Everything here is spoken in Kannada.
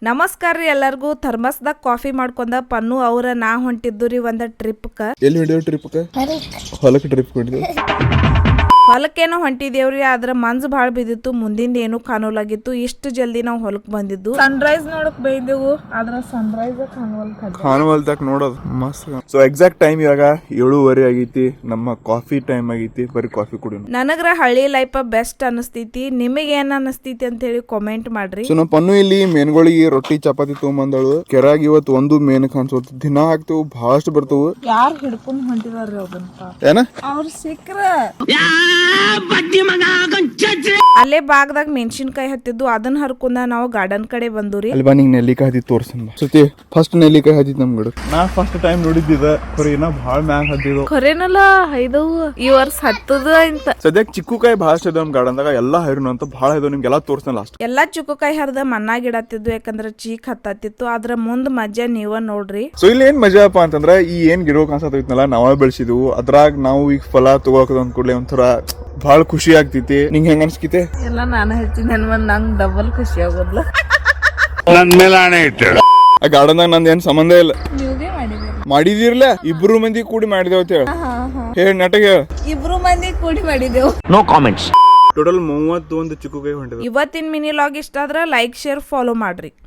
ನಮಸ್ಕಾರ ರೀ ಎಲ್ಲರಿಗೂ. ಥರ್ಮಸ್ದಾಗ ಕಾಫಿ ಮಾಡ್ಕೊಂಡ ಪನ್ನು ಅವ್ರ ನಾ ಹೊಂಟಿದ್ದು ರೀ ಒಂದ ಟ್ರಿಪ್ಕ. ಎಲ್ಲಿ ಹೊಂಟಿದ್ವಿ ಟ್ರಿಪ್ಕ? ಹೊಲಕ್ಕೆ ಟ್ರಿಪ್ ಹೊಂಟಿದ್ವಿ. ಹೊಲಕ್ಕೇನೋ ಹೊಂಟಿದೇವ್ರಿ, ಆದ್ರ ಮಂಜ್ ಭಾಳ ಬಿದ್ದಿತ್ತು, ಮುಂದಿಂದ ಏನು ಕಾಣೋಲಾಗಿತ್ತು. ಇಷ್ಟು ಜಲ್ದಿ ನಾವು ಹೊಲಕ್ ಬಂದಿದ್ದು. ಸನ್ರೈಸ್ ನೋಡಕ್ ಬೈದೆವು, ಆದ್ರ ಸನ್ರೈಸ್ ಕಾಣುವಲ್ದಾಗ ನೋಡೋದು ಮಸ್ತ್. ಸೊ ಎಕ್ಸಾಕ್ಟ್ ಟೈಮ್ ಇವಾಗ 7:30 ಆಗೈತಿ. ನಮ್ಮ ಕಾಫಿ ಟೈಮ್ ಆಗೈತಿ. ಬರೀ ಕಾಫಿ ಕುಡಿ. ನನಗ್ರ ಹಳ್ಳಿ ಲೈಫ್ ಬೆಸ್ಟ್ ಅನಸ್ತೈತಿ. ನಿಮಗೆ ಏನ್ ಅನಸ್ತೈತಿ ಅಂತ ಹೇಳಿ ಕಾಮೆಂಟ್ ಮಾಡ್ರಿ. ಸೊ ನಮ್ಮ ಪನ್ನು ಇಲ್ಲಿ ಮೇನ್ಗಳಿಗೆ ರೊಟ್ಟಿ ಚಪಾತಿ ತಗೊಂಬಂದಳು. ಕೆರಾಗ ಇವತ್ತು ಒಂದು ಮೇನ್ ಕಾಣಿಸೋದು. ದಿನ ಹಾಕ್ತೇವು, ಬಹಳಷ್ಟು ಬರ್ತವು. ಯಾರು ಹಿಡ್ಕೊಂಡ್ ಹೊಂಟಿದಾರ್ರಿ ಅವ್ರಂತ ಏನ ಅವ್ರ ಸಿಕ್ರ ಅಲ್ಲೇ ಬಾಗ್ದಾಗ ಮೆಣಸಿನ್ಕಾಯಿ ಹತ್ತಿದ್ದು, ಅದನ್ನ ಹರ್ಕೊಂಡ ನಾವು ಗಾರ್ಡನ್ ಕಡೆ ಬಂದೂರಿ. ಅಲ್ಲಿ ಬಾ, ನಿಂಗೆ ನೆಲ್ಲಿಕಾಯಿ ಹತ್ತಿದ್ ತೋರ್ಸನ್ ಬಾ. ಸತಿ ಫಸ್ಟ್ ನೆಲ್ಲಿಕಾಯಿ ಹತ್ತಿದ್ ನಮ್ ಗಿಡ. ನಾ ಫಸ್ಟ್ ಟೈಮ್ ನೋಡಿದ್ದಿದ ಕೊರಿನ ಭಾಳ ಮ್ಯಾಗ ಹತ್ತಿದ್ದು. ಖರೇನಲ್ಲ ಹೈದವು ಈ ವರ್ಷ ಹತ್ತದ ಅಂತ. ಸದ್ಯಕ್ಕೆ ಚಿಕ್ಕುಕಾಯಿ ಬಹಳಷ್ಟು ಇದಾವ ನಮ್ ಗಾರ್ಡನ್ದಾಗ. ಎಲ್ಲಾ ಹೈರು ಅಂತ ಭಾಳ ಇದಾವ. ನಿಮ್ಗೆಲ್ಲ ತೋರ್ಸನ್ ಲಾಸ್ಟ್. ಎಲ್ಲಾ ಚಿಕ್ಕುಕಾಯಿ ಹರಿದ ಮಣ್ಣಾಗಿಡತ್ತಿದ್ದು, ಯಾಕಂದ್ರ ಚೀಕ್ ಹತ್ತತ್ತಿತ್ತು. ಅದ್ರ ಮುಂದ್ ಮಜಾ ನೀವ ನೋಡ್ರಿ. ಸೊ ಇಲ್ಲಿ ಏನ್ ಮಜಾಪ್ಪ ಅಂತಂದ್ರ, ಈ ಏನ್ ಗಿಡ ಕಾಣಿಸತ್ತೈತ್ನಲ್ಲ ನಾವೇ ಬೆಳೆಸಿದ್ವು. ಅದ್ರಾಗ ನಾವು ಈಗ ಫಲ ತಗೋಕದ ಅಂದ್ಕೂಡ್ಲೆ ಒಂಥರ ಭಾಳ ಖುಷಿ ಆಗ್ತೈತಿ. ನಿಂಗೆ ಹೆಂಗ ಅನ್ಸ್ಕಿತೆ? ಎಲ್ಲ ನಾನು ಹೆಚ್ಚಿನ ನಂಗ್ ಡಬಲ್ ಖುಷಿ ಆಗೋದ್ಲ. ನನ್ ಮೇಲೆ ಆಣೆ ಇಟ್ಟು ಆ ಗಾರ್ಡನ್ದಾಗ ನಂದ್ ಏನ್ ಸಂಬಂಧ ಇಲ್ಲ. ನೀವೇ ಮಾಡಿದ್ರಿ. ಮಾಡಿದಿರ್ಲ, ಇಬ್ರು ಮಂದಿ ಕೂಡಿ ಮಾಡಿದೇವ್ ಅಂತ ಹೇಳಿ ನಟಗ ಹೇಳ. ಇಬ್ರು ಮಂದಿ ಕೂಡಿ ಮಾಡಿದೆವು. No comments. ಟೋಟಲ್ 31 ಚಿಕ್ಕುಕಾಯಿ ಹೊಂಟಿದೆ. ಇವತ್ತಿನ ಮಿನಿ ಲಾಗ್ ಇಷ್ಟ ಆದ್ರ ಲೈಕ್ ಶೇರ್ ಫಾಲೋ ಮಾಡ್ರಿ.